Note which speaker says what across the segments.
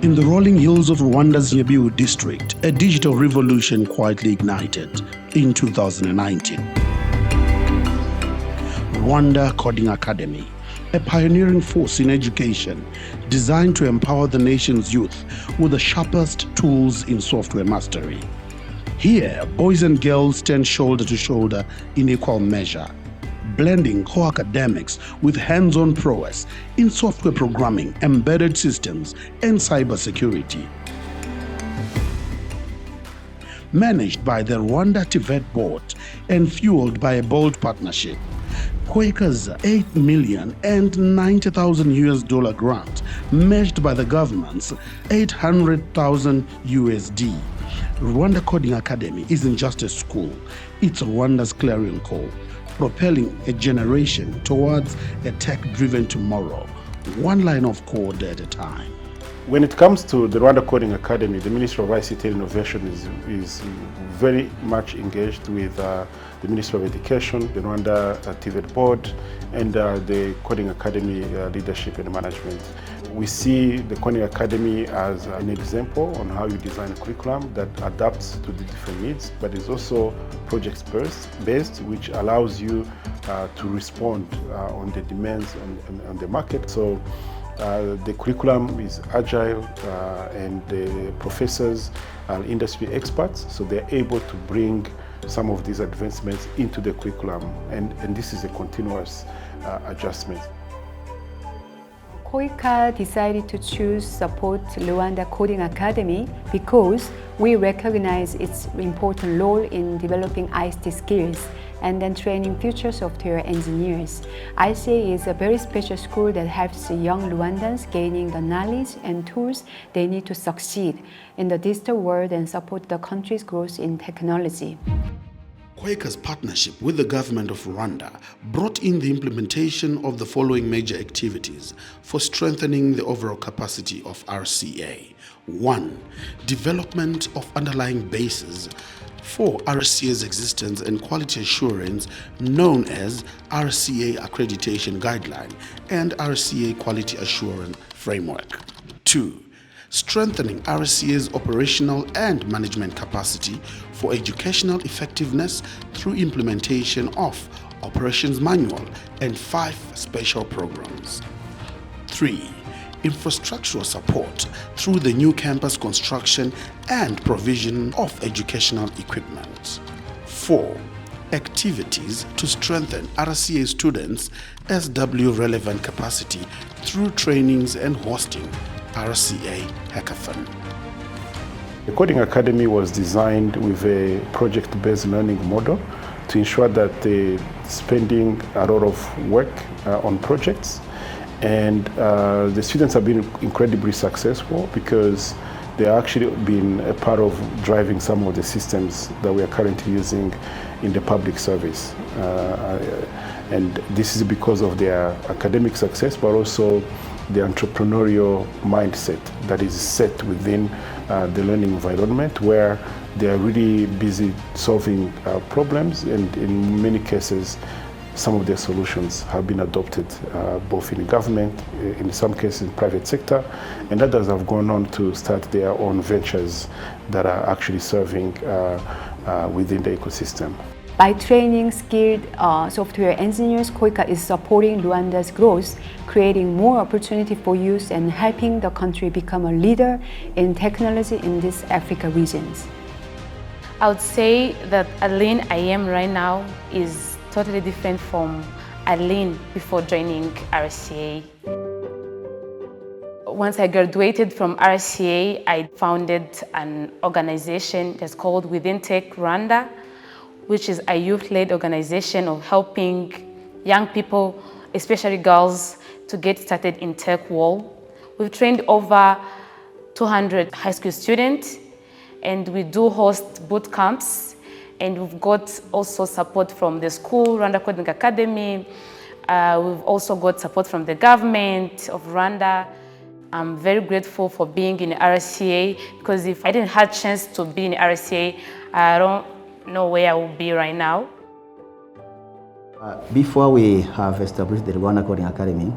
Speaker 1: In the rolling hills of Rwanda's Nyabihu district, a digital revolution quietly ignited in 2019. Rwanda Coding Academy, a pioneering force in education designed to empower the nation's youth with the sharpest tools in software mastery. Here, boys and girls stand shoulder to shoulder in equal measure, blending core academics with hands-on prowess in software programming, embedded systems, and cybersecurity. Managed by the Rwanda TVET board and fueled by a bold partnership, KOICA's $8,090,000 grant, matched by the government's $800,000 USD. Rwanda Coding Academy isn't just a school, it's Rwanda's clarion call, propelling a generation towards a tech-driven tomorrow, one line of code at a time.
Speaker 2: When it comes to the Rwanda Coding Academy, the Ministry of ICT and Innovation is very much engaged with the Ministry of Education, the Rwanda TVET board, and the Coding Academy leadership and management. We see the Coding Academy as an example on how you design a curriculum that adapts to the different needs, but is also project-based, which allows you to respond on the demands on the market. So the curriculum is agile and the professors are industry experts, so they're able to bring some of these advancements into the curriculum, and this is a continuous adjustment.
Speaker 3: KOICA decided to choose support Rwanda Coding Academy because we recognize its important role in developing ICT skills and then training future software engineers. ICA is a very special school that helps young Rwandans gaining the knowledge and tools they need to succeed in the digital world and support the country's growth in technology.
Speaker 1: KOICA's partnership with the government of Rwanda brought in the implementation of the following major activities for strengthening the overall capacity of RCA. 1. Development of underlying bases for RCA's existence and quality assurance known as RCA Accreditation Guideline and RCA Quality Assurance Framework. 2. Strengthening RCA's operational and management capacity for educational effectiveness through implementation of Operations Manual and 5 special programs. 3. Infrastructural support through the new campus construction and provision of educational equipment. 4. Activities to strengthen RCA students' SW relevant capacity through trainings and hosting RCA Hackathon.
Speaker 2: The Coding Academy was designed with a project-based learning model to ensure that they're spending a lot of work on projects, and the students have been incredibly successful because they've actually been a part of driving some of the systems that we are currently using in the public service. And this is because of their academic success, but also the entrepreneurial mindset that is set within the learning environment, where they are really busy solving problems, and in many cases some of their solutions have been adopted both in government, in some cases in private sector, and others have gone on to start their own ventures that are actually serving within the ecosystem.
Speaker 3: By training skilled software engineers, KOICA is supporting Rwanda's growth, creating more opportunity for youth and helping the country become a leader in technology in these Africa regions.
Speaker 4: I would say that Aline I am right now is totally different from Aline before joining RCA. Once I graduated from RCA, I founded an organization that's called Within Tech Rwanda, which is a youth-led organization of helping young people, especially girls, to get started in tech world. We've trained over 200 high school students, and we do host boot camps, and we've got also support from the school, Rwanda Coding Academy. We've also got support from the government of Rwanda. I'm very grateful for being in RCA, because if I didn't have a chance to be in RCA, I don't know where I will be right now.
Speaker 5: Before we have established the Rwanda Coding Academy,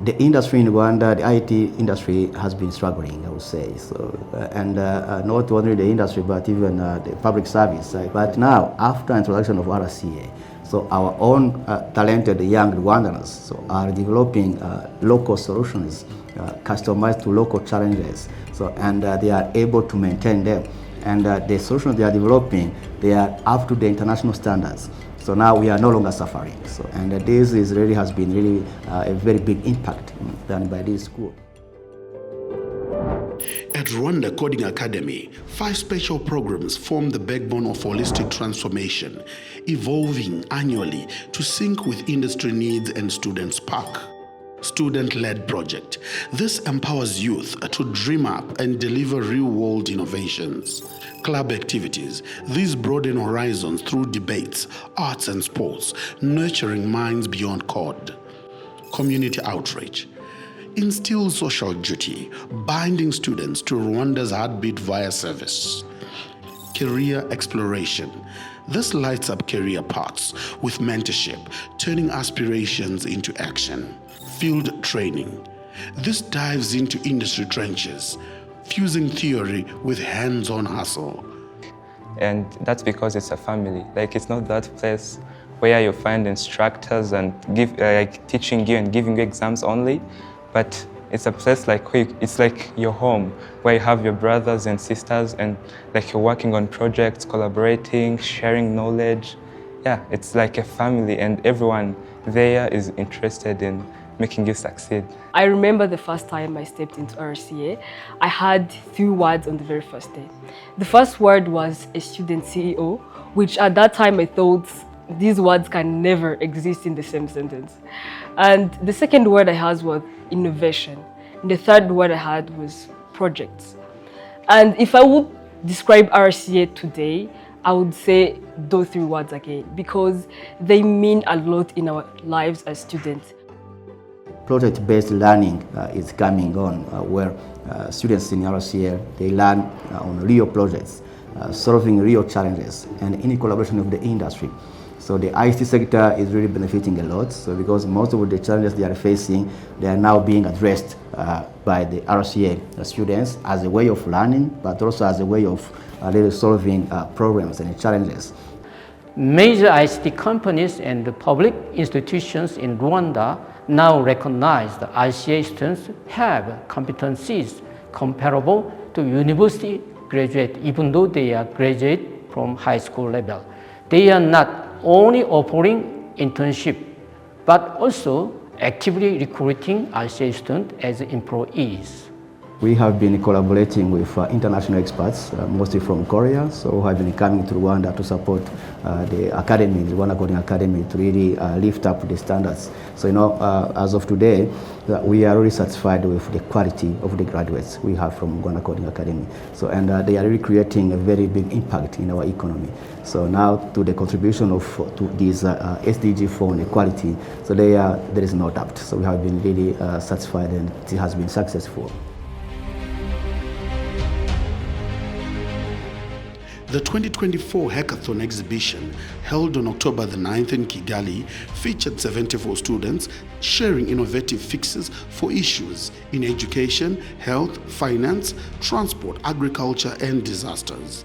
Speaker 5: the industry in Rwanda, the IT industry has been struggling, I would say. So, and not only the industry, but even the public service. But now, after introduction of RCA, so our own talented young Rwandans are developing local solutions customized to local challenges. So, and they are able to maintain them. And the solutions they are developing, they are up to the international standards. So now we are no longer suffering. So, and this is really has been really a very big impact done by this school.
Speaker 1: At Rwanda Coding Academy, 5 special programs form the backbone of holistic transformation, evolving annually to sync with industry needs and student spark. Student-led project. This empowers youth to dream up and deliver real-world innovations. Club activities. These broaden horizons through debates, arts and sports, nurturing minds beyond code. Community outreach. Instill social duty, binding students to Rwanda's heartbeat via service. Career exploration. This lights up career paths with mentorship, turning aspirations into action. Field training. This dives into industry trenches, fusing theory with hands-on hustle.
Speaker 6: And that's because it's a family. Like, it's not that place where you find instructors and teaching you and giving you exams only, but it's a place it's like your home, where you have your brothers and sisters and like you're working on projects, collaborating, sharing knowledge. Yeah, it's like a family and everyone there is interested in making you succeed.
Speaker 7: I remember the first time I stepped into RCA, I had 2 words on the very first day. The first word was a student CEO, which at that time I thought these words can never exist in the same sentence. And the second word I had was innovation. And the third word I had was projects. And if I would describe RCA today, I would say those 3 words again, because they mean a lot in our lives as students.
Speaker 5: Project-based learning is coming on, where students in RCA, they learn on real projects, solving real challenges, and in collaboration with the industry. So the IT sector is really benefiting a lot, so because most of the challenges they are facing, they are now being addressed by the RCA students as a way of learning, but also as a way of really solving problems and challenges.
Speaker 8: Major ICT companies and public institutions in Rwanda now recognize that RCA students have competencies comparable to university graduate, even though they are graduate from high school level. They are not only offering internship, but also actively recruiting RCA students as employees.
Speaker 5: We have been collaborating with international experts, mostly from Korea, so who have been coming to Rwanda to support the academy, the Rwanda Coding Academy, to really lift up the standards. So, as of today, we are really satisfied with the quality of the graduates we have from Rwanda Coding Academy. So, and they are really creating a very big impact in our economy. So now, to the contribution to these SDG 4 on equality, so there is no doubt. So we have been really satisfied, and it has been successful.
Speaker 1: The 2024 Hackathon exhibition, held on October the 9th in Kigali, featured 74 students sharing innovative fixes for issues in education, health, finance, transport, agriculture, and disasters,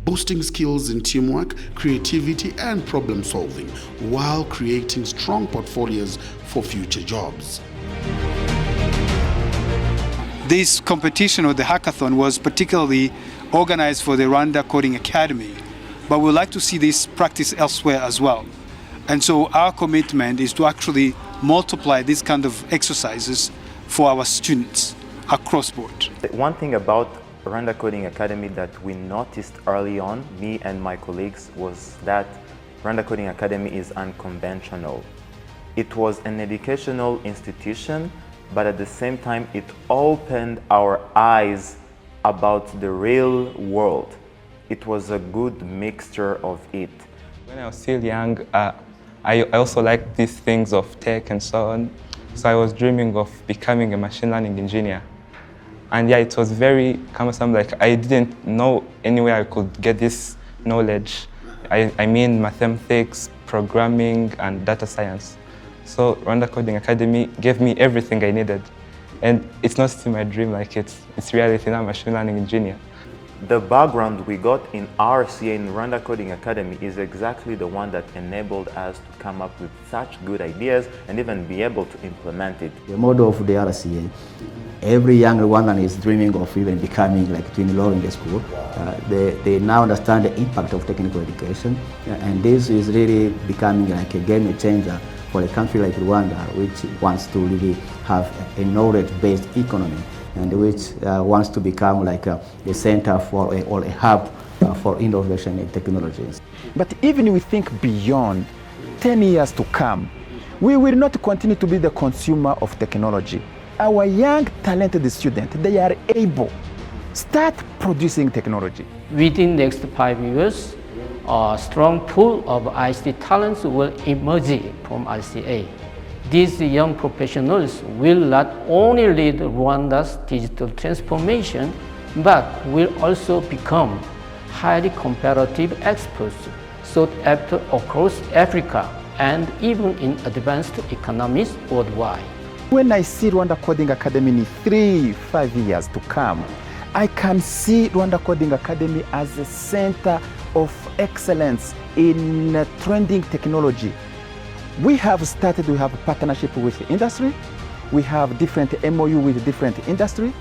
Speaker 1: boosting skills in teamwork, creativity, and problem solving, while creating strong portfolios for future jobs.
Speaker 9: This competition, or the hackathon, was particularly organized for the Rwanda Coding Academy, but we'd like to see this practice elsewhere as well. And so our commitment is to actually multiply these kind of exercises for our students across board.
Speaker 10: One thing about Rwanda Coding Academy that we noticed early on, me and my colleagues, was that Rwanda Coding Academy is unconventional. It was an educational institution, but at the same time it opened our eyes about the real world. It was a good mixture of it.
Speaker 6: When I was still young, I also liked these things of tech and so on. So I was dreaming of becoming a machine learning engineer. And yeah, it was very cumbersome. Like, I didn't know anywhere I could get this knowledge. I mean mathematics, programming, and data science. So Rwanda Coding Academy gave me everything I needed. And it's not still my dream, like it's reality now. I'm a machine learning engineer.
Speaker 10: The background we got in RCA in Rwanda Coding Academy is exactly the one that enabled us to come up with such good ideas and even be able to implement it.
Speaker 5: The model of the RCA, every young Rwandan is dreaming of even becoming like twin law in the school. They now understand the impact of technical education, and this is really becoming like a game changer for a country like Rwanda, which wants to really have a knowledge-based economy, and which wants to become like a center for or a hub for innovation in technologies.
Speaker 11: But even if we think beyond 10 years to come, we will not continue to be the consumer of technology. Our young, talented students, they are able start producing technology.
Speaker 8: Within the next 5 years, a strong pool of ICT talents will emerge from RCA. These young professionals will not only lead Rwanda's digital transformation, but will also become highly competitive experts sought after across Africa and even in advanced economies worldwide.
Speaker 11: When I see Rwanda Coding Academy in 3-5 years to come, I can see Rwanda Coding Academy as a center of excellence in trending technology. We have a partnership with the industry. We have different MOU with different industry.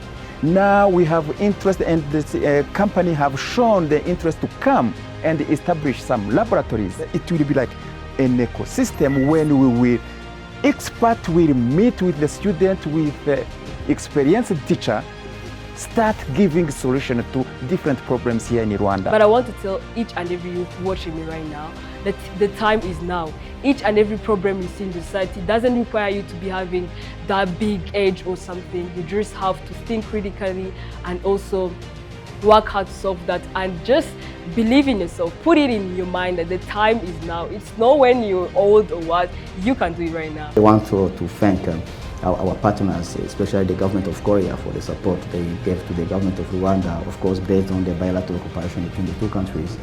Speaker 11: Now we have interest, and the company have shown the interest to come and establish some laboratories. It will be like an ecosystem when expert will meet with the student, with the experienced teacher, start giving solutions to different problems here in Rwanda.
Speaker 7: But I want to tell each and every youth watching me right now that the time is now. Each and every problem you see in the society doesn't require you to be having that big edge or something. You just have to think critically and also work hard to solve that, and just believe in yourself. Put it in your mind that the time is now. It's not when you're old or what. You can do it right now.
Speaker 5: I want to thank our partners, especially the government of Korea, for the support they gave to the government of Rwanda, of course based on the bilateral cooperation between the two countries.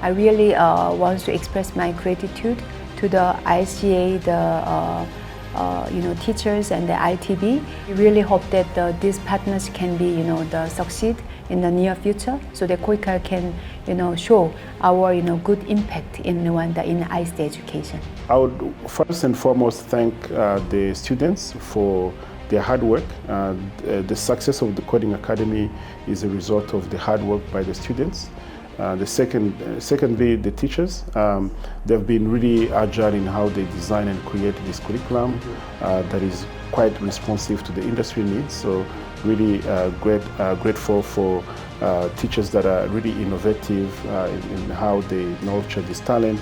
Speaker 3: I really want to express my gratitude to the ICA, the teachers and the ITB. We really hope that these partners can be, succeed in the near future, so that KOICA can, show our, good impact in Rwanda in ICT education.
Speaker 2: I would first and foremost thank the students for their hard work. The success of the Coding Academy is a result of the hard work by the students. Secondly, the teachers. They've been really agile in how they design and create this curriculum that is quite responsive to the industry needs. So really grateful for teachers that are really innovative in how they nurture this talent.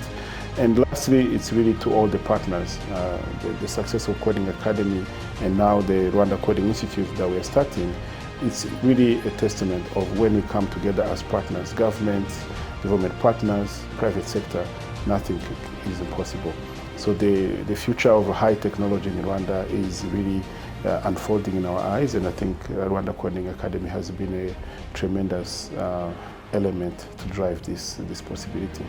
Speaker 2: And lastly, it's really to all the partners. The success of Coding Academy and now the Rwanda Coding Institute that we're starting, it's really a testament of when we come together as partners, government partners, private sector, nothing is impossible. So the future of high technology in Rwanda is really unfolding in our eyes, and I think Rwanda Coding Academy has been a tremendous element to drive this possibility.